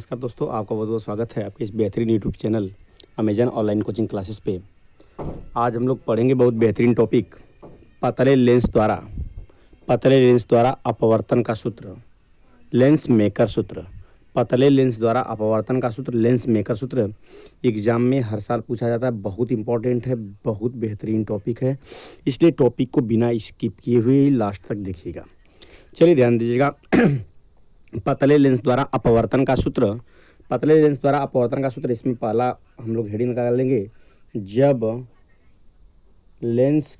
नमस्कार दोस्तों, आपका बहुत बहुत स्वागत है आपके इस बेहतरीन YouTube channel Amazon online coaching classes पे। आज हम लोग पढ़ेंगे बहुत बेहतरीन टॉपिक पतले लेंस द्वारा अपवर्तन का सूत्र, लेंस मेकर सूत्र। पतले लेंस द्वारा अपवर्तन का सूत्र, लेंस मेकर सूत्र एग्जाम में हर साल पूछा जाता है। बहुत इंपॉर्टेंट है, बहुत बेहतरीन टॉपिक है, इसलिए टॉपिक को बिना स्किप किए हुए लास्ट तक देखिएगा। चलिए ध्यान दीजिएगा। पतले लेंस द्वारा अपवर्तन का सूत्र, पतले लेंस द्वारा अपवर्तन का सूत्र, इसमें पहला हम लोग हेडिंग लगा लेंगे, जब लेंस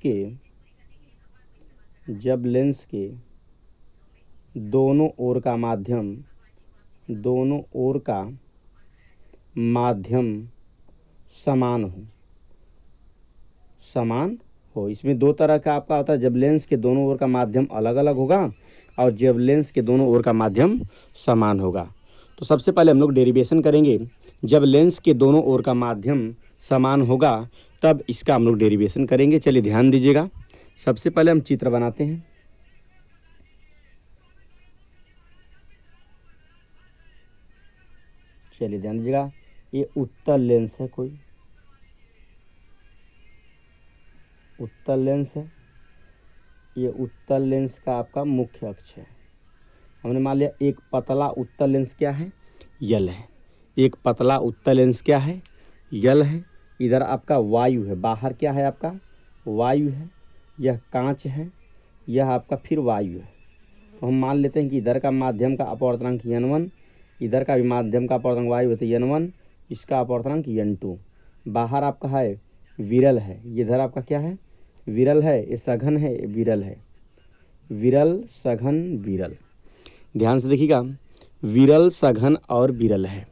के दोनों ओर का माध्यम समान हो। इसमें दो तरह का आपका होता है, जब लेंस के दोनों ओर का माध्यम अलग अलग होगा और जब लेंस के दोनों ओर का माध्यम समान होगा। तो सबसे पहले हम लोग डेरिवेशन करेंगे। जब लेंस के दोनों ओर का माध्यम समान होगा तब इसका हम लोग डेरिवेशन करेंगे। चलिए ध्यान दीजिएगा। सबसे पहले हम चित्र बनाते हैं। चलिए ध्यान दीजिएगा, ये उत्तल लेंस है, कोई उत्तल लेंस है। ये उत्तल लेंस का आपका मुख्य अक्ष है। हमने मान लिया एक पतला उत्तल लेंस क्या है, यल है। एक पतला उत्तल लेंस क्या है, यल है। इधर आपका वायु है, बाहर क्या है आपका वायु है, यह कांच है, यह आपका फिर वायु है। तो हम मान लेते हैं कि इधर का माध्यम का अपवर्तनांक n1, इधर का भी माध्यम का अपवर्तनांक वायु है तो n1, इसका अपवर्तनांक n2। बाहर आपका है विरल है, इधर आपका क्या है विरल है, ये सघन है, ये विरल है। विरल सघन विरल, ध्यान से देखिएगा, विरल सघन और विरल है।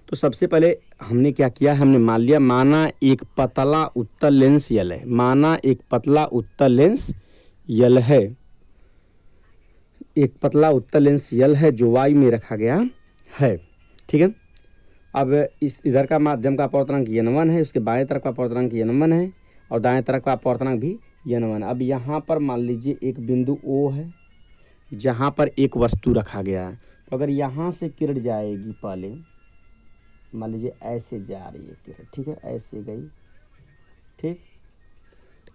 तो सबसे पहले हमने क्या किया, हमने मान लिया, माना एक पतला उत्तल लेंस यल है, माना एक पतला उत्तल लेंस यल है, एक पतला उत्तल लेंस यल है जो वायु में रखा गया है। ठीक है। अब इस इधर का माध्यम का अपवर्तनांक n1 है, उसके बाएं तरफ का अपवर्तनांक n1 है और दाएं तरफ का अपवर्तनांक भी n1। अब यहाँ पर मान लीजिए एक बिंदु O है जहाँ पर एक वस्तु रखा गया है। तो अगर यहाँ से किरण जाएगी, पहले मान लीजिए ऐसे जा रही है किरण, ठीक है, ऐसे गई, ठीक,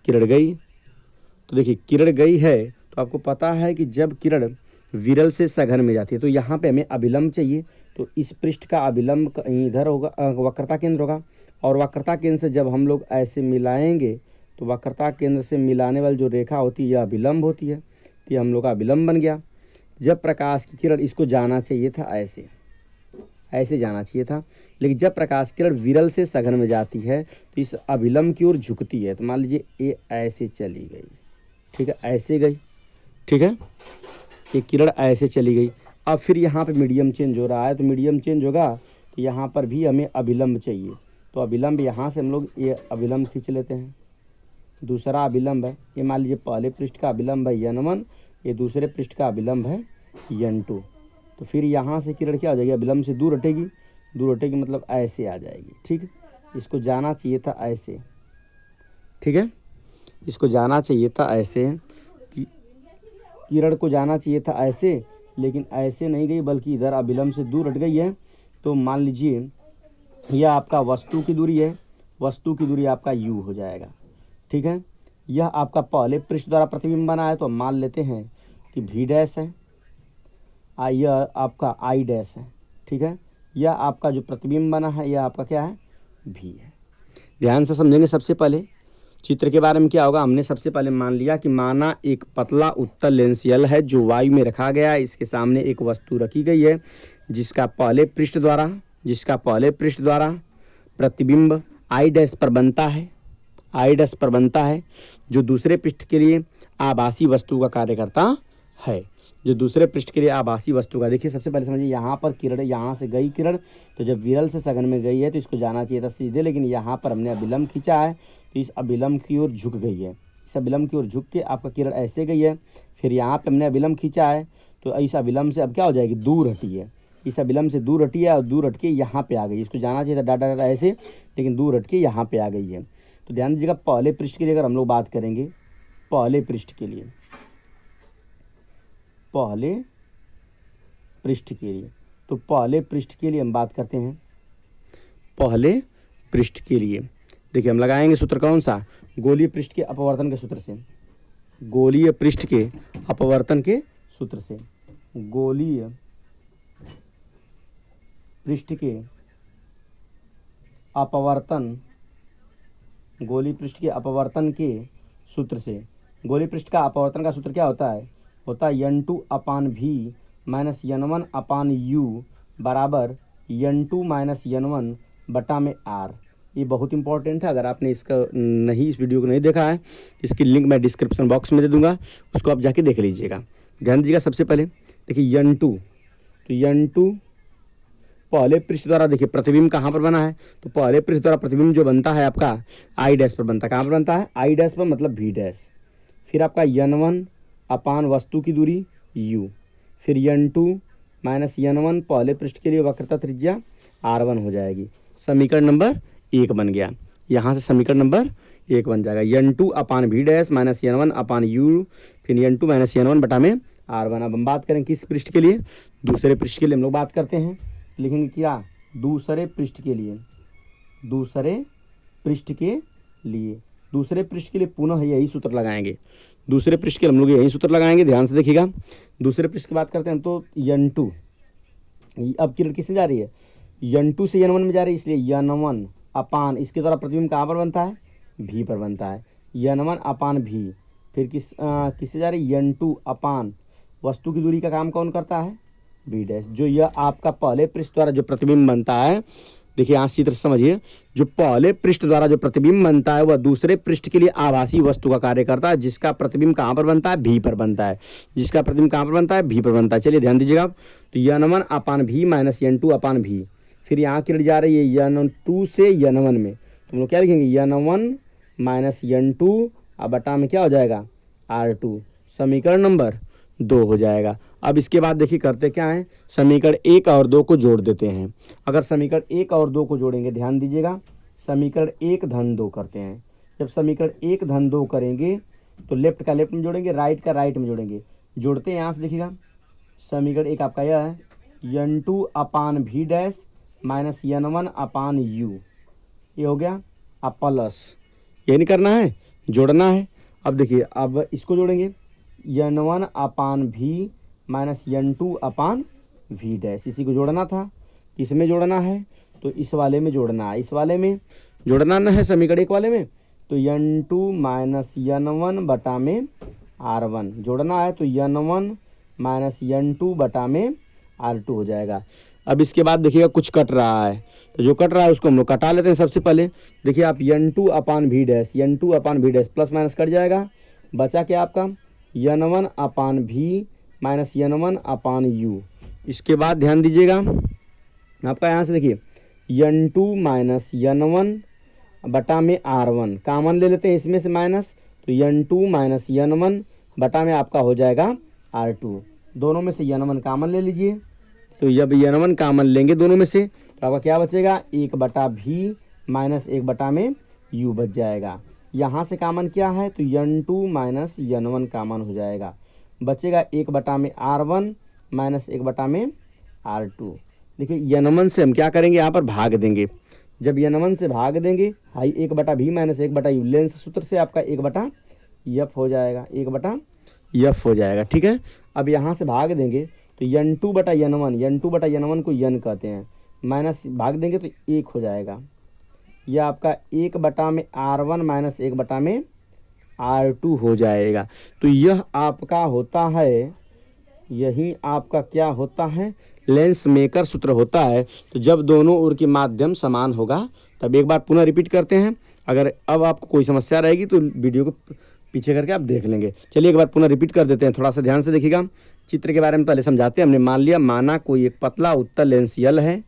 किरण गई। तो देखिए किरण गई है, तो आपको पता है कि जब किरण विरल से सघन में जाती है तो यहाँ पे हमें अभिलंब चाहिए। तो इस पृष्ठ का अभिलंब कहीं इधर होगा, वक्रता केंद्र होगा, और वक्रता केंद्र से जब हम लोग ऐसे मिलाएंगे तो वक्रता केंद्र से मिलाने वाली जो रेखा होती है यह अभिलंब होती है। तो ये हम लोग का अभिलंब बन गया। जब प्रकाश की किरण, इसको जाना चाहिए था ऐसे जाना चाहिए था, लेकिन जब प्रकाश किरण विरल से सघन में जाती है तो इस अभिलंब की ओर झुकती है। तो मान लीजिए ये ऐसे चली गई, ठीक है, ऐसे गई, ठीक है, ये किरण ऐसे चली गई। अब फिर यहाँ पे मीडियम चेंज हो रहा है, तो मीडियम चेंज होगा तो यहाँ पर भी हमें अभिलंब चाहिए। तो अभिलंब यहाँ से हम लोग ये अभिलंब खींच लेते हैं। दूसरा अभिलंब है, ये मान लीजिए पहले पृष्ठ का अभिलंब है n1, ये दूसरे पृष्ठ का अभिलंब है n2। तो फिर यहाँ से किरण क्या हो जाएगी, अभिलंब से दूर हटेगी, मतलब ऐसे आ जाएगी। ठीक है, इसको जाना चाहिए था ऐसे, ठीक है, इसको जाना चाहिए था ऐसे, किरण को जाना चाहिए था ऐसे, लेकिन ऐसे नहीं गई बल्कि इधर अभिलंब से दूर हट गई है। तो मान लीजिए यह आपका वस्तु की दूरी है, वस्तु की दूरी आपका u हो जाएगा। ठीक है, यह आपका पहले पृष्ठ द्वारा प्रतिबिंब बना है तो हम मान लेते हैं कि v डैश है, यह आपका i डैश है। ठीक है, यह आपका जो प्रतिबिंब बना है यह आपका क्या है, v है। ध्यान से समझेंगे। सबसे पहले चित्र के बारे में क्या होगा, हमने सबसे पहले मान लिया कि माना एक पतला उत्तल लेंस यल है जो वायु में रखा गया है, इसके सामने एक वस्तु रखी गई है जिसका पहले पृष्ठ द्वारा प्रतिबिंब आई डैश पर बनता है, जो दूसरे पृष्ठ के लिए आभासी वस्तु का कार्य करता है, देखिए सबसे पहले समझिए, यहाँ पर किरण, यहाँ से गई किरण, तो जब विरल से सघन में गई है तो इसको जाना चाहिए था सीधे, लेकिन यहाँ पर हमने अभिलंब खींचा है तो इस अभिलंब की ओर झुक गई है। इस अभिलंब की ओर झुक के आपका किरण ऐसे गई है, फिर यहाँ पे हमने अभिलंब खींचा है तो इस अभिलंब से अब क्या हो जाएगी, दूर हटी है, इस अभिलंब से दूर हटी है और दूर हट के यहाँ पे आ गई। इसको जाना चाहिए था डाटा ऐसे, लेकिन दूर हट के यहाँ पे आ गई है। तो ध्यान दीजिएगा, पहले पृष्ठ के लिए अगर हम लोग बात करेंगे, पहले पृष्ठ के लिए तो पहले पृष्ठ के लिए हम बात करते हैं, पहले पृष्ठ के लिए देखिए हम लगाएंगे सूत्र कौन सा, गोलीय पृष्ठ के अपवर्तन के सूत्र से, गोलीय पृष्ठ के अपवर्तन के सूत्र से, गोलीय पृष्ठ के अपवर्तन, गोलीय पृष्ठ के अपवर्तन के सूत्र से। गोलीय पृष्ठ का अपवर्तन का सूत्र क्या होता है, होता है n2 अपान v माइनस n1 अपान u बराबर n2 माइनस n1 बटा में r। ये बहुत इंपॉर्टेंट है, अगर आपने इसका नहीं, इस वीडियो को नहीं देखा है, इसकी लिंक मैं डिस्क्रिप्शन बॉक्स में दे दूंगा, उसको आप जाके देख लीजिएगा। ध्यान दीजिएगा, सबसे पहले देखिए n2, तो n2 पहले पृष्ठ द्वारा, देखिए प्रतिबिंब कहाँ पर बना है, तो पहले पृष्ठ द्वारा प्रतिबिंब जो बनता है आपका आई डैश पर बनता है। कहाँ पर बनता है, आई डैश पर, मतलब v डैश। फिर आपका n1 अपान वस्तु की दूरी u, फिर n2 माइनस n1 पहले पृष्ठ के लिए वक्रता त्रिज्या r1 हो जाएगी। समीकरण नंबर 1 बन गया। यहाँ से समीकरण नंबर 1 बन जाएगा, n2 अपान v डैश माइनस n1 अपान u, फिर n2 माइनस n1 बटा में r1। अब हम बात करें किस पृष्ठ के लिए, दूसरे पृष्ठ के लिए हम लोग बात करते हैं। लिखेंगे क्या, दूसरे पृष्ठ के लिए, दूसरे पृष्ठ के लिए, दूसरे पृष्ठ के लिए पुनः यही सूत्र लगाएंगे। दूसरे पृष्ठ के हम लोग यही सूत्र लगाएंगे, ध्यान से देखिएगा। दूसरे पृष्ठ की बात करते हैं तो n2, अब किरण किससे जा रही है, n2 से n1 में जा रही है, इसलिए n1 अपान, इसके द्वारा प्रतिबिंब कहाँ पर बनता है, v पर बनता है, n1 अपान v। फिर किससे जा रही है, n2 अपान वस्तु की दूरी का काम कौन करता है, v डैश। जो यह आपका पहले पृष्ठ द्वारा जो प्रतिबिंब बनता है, देखिए यहाँ चित्र समझिए, जो पहले पृष्ठ द्वारा जो प्रतिबिंब बनता है वह दूसरे पृष्ठ के लिए आभासी वस्तु का कार्य करता है, जिसका प्रतिबिंब कहाँ पर बनता है, v पर बनता है, जिसका प्रतिबिंब कहाँ पर बनता है, v पर बनता है। चलिए ध्यान दीजिएगा, तो n1 अपान v माइनस n2 अपान v। फिर यहाँ किरण जा रही है n2 से n1 में, तो हम लोग क्या लिखेंगे, n1 माइनस n2 अब बटा में क्या हो जाएगा, r2। समीकरण नंबर 2 हो जाएगा। अब इसके बाद देखिए करते क्या है, समीकरण 1 और 2 को जोड़ देते हैं। अगर समीकरण 1 और 2 को जोड़ेंगे, ध्यान दीजिएगा, समीकरण 1 धन 2 करते हैं। जब समीकरण 1 धन 2 करेंगे तो लेफ्ट का लेफ्ट में जोड़ेंगे, राइट का राइट में जोड़ेंगे। जोड़ते हैं यहाँ से, देखिएगा समीकरण 1 आपका यह है n2 अपान v डैश माइनस n1 अपान u, ये हो गया। अब प्लस, ये नहीं करना है, जोड़ना है। अब देखिए, अब इसको जोड़ेंगे, n1 अपान v माइनस n2 अपान v डैश, इसी को जोड़ना था। इसमें जोड़ना है तो इस वाले में जोड़ना है, इस वाले में जोड़ना न है, समीकरण 1 वाले में, तो n2 माइनस n1 बटा में r1 जोड़ना है, तो n1 माइनस n2 बटा में r2 हो जाएगा। अब इसके बाद देखिएगा कुछ कट रहा है, तो जो कट रहा है उसको हम लोग कटा लेते हैं। सबसे पहले देखिए आप n2 अपान v डैश, n2 अपान v dash plus minus cut जाएगा, बचा क्या आपका n1 अपान v माइनस n1 अपान u। इसके बाद ध्यान दीजिएगा, आपका यहाँ से देखिए n2 माइनस n1 बटा में r1 कामन ले लेते हैं इसमें से माइनस, तो n2 माइनस n1 बटा में आपका हो जाएगा r2। दोनों में से n1 कामन ले लीजिए, तो जब n1 कामन लेंगे दोनों में से तो आपका क्या बचेगा, 1 बटा v माइनस 1 बटा में u बच जाएगा। यहाँ से कामन क्या है, तो n2 माइनस n1 कामन हो जाएगा, बचेगा 1 बटा में r1 माइनस 1 बटा में r2। देखिए n1 से हम क्या करेंगे, यहाँ पर भाग देंगे। जब n1 से भाग देंगे, हाई 1 बटा v माइनस 1 बटा u, लेंस सूत्र से आपका 1 बटा f हो जाएगा, 1 बटा f हो जाएगा। ठीक है, अब यहाँ से भाग देंगे तो n2 बटा n1, n2 बटा n1 को n कहते हैं, माइनस भाग देंगे तो 1 हो जाएगा। यह आपका 1 बटा में r1 माइनस 1 बटा में r2 हो जाएगा। तो यह आपका होता है, यही आपका क्या होता है, लेंस मेकर सूत्र होता है। तो जब दोनों ओर के माध्यम समान होगा, तब एक बार पुनः रिपीट करते हैं। अगर अब आपको कोई समस्या रहेगी तो वीडियो को पीछे करके आप देख लेंगे। चलिए एक बार पुनः रिपीट कर देते हैं, थोड़ा सा ध्यान से देखिएगा। चित्र के बारे में पहले समझाते हैं। हमने मान लिया, माना कोई एक पतला उत्तल लेंस यल है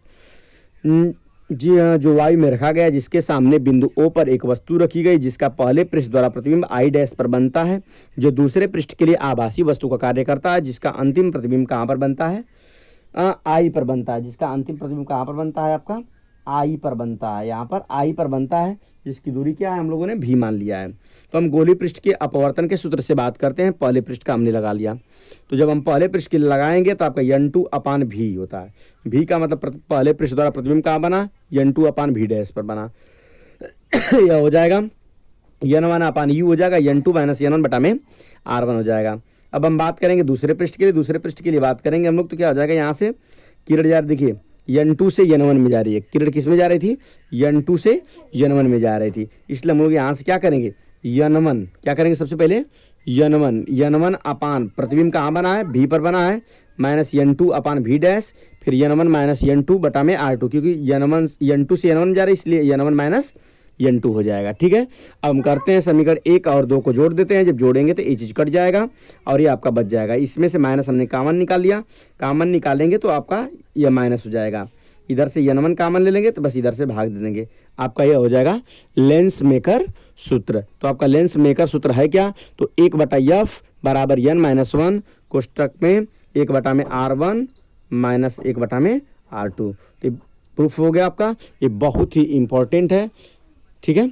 जी जो वायु में रखा गया, जिसके सामने बिंदु O पर एक वस्तु रखी गई, जिसका पहले पृष्ठ द्वारा प्रतिबिंब I डैश पर बनता है, जो दूसरे पृष्ठ के लिए आभासी वस्तु का कार्य करता है, जिसका अंतिम प्रतिबिंब कहाँ पर बनता है, I पर बनता है। जिसका अंतिम प्रतिबिंब कहाँ पर बनता है, आपका I पर बनता है, यहाँ पर I पर बनता है, जिसकी दूरी क्या है, हम लोगों ने V मान लिया है। तो हम गोलीय पृष्ठ के अपवर्तन के सूत्र से बात करते हैं। पहले पृष्ठ का हमने लगा लिया, तो जब हम पहले पृष्ठ के लिए लगाएंगे तो आपका n2/v होता है। v का मतलब पहले पृष्ठ द्वारा प्रतिबिंब कहाँ बना, n2/v डैश पर बना। यह हो जाएगा n1/u हो जाएगा, n2 - n1 बटा में r1 हो जाएगा। अब हम बात करेंगे दूसरे पृष्ठ के लिए। दूसरे पृष्ठ के लिए बात करेंगे हम लोग, तो क्या हो जाएगा, यहाँ से किरण जा रही, देखिए n2 से n1 में जा रही है। किरण किस में जा रही थी, n2 से n1 में जा रही थी, इसलिए हम लोग यहाँ से क्या करेंगे, n1 क्या करेंगे, सबसे पहले n1 अपान प्रतिबिंब कहाँ बना है, v पर बना है, -n2/v डैश, फिर n1 - n2 बटा में r2, क्योंकि n2 से n1 में जा रही है, इसलिए n1 - n2 हो जाएगा। ठीक है, अब हम करते हैं समीकरण 1 और 2 को जोड़ देते हैं। जब जोड़ेंगे तो ये चीज़ कट जाएगा और ये आपका बच जाएगा। इसमें से माइनस हमने कॉमन निकाल लिया, कॉमन निकालेंगे तो आपका यह माइनस हो जाएगा। इधर से n1 कॉमन ले लेंगे तो बस इधर से भाग दे देंगे, आपका यह हो जाएगा लेंस मेकर सूत्र। तो आपका लेंस मेकर सूत्र है क्या, तो 1/f बराबर n-1 कोष्टक में 1/r1 - 1/r2। तो प्रूफ हो गया आपका, ये बहुत ही इंपॉर्टेंट है। ठीक है।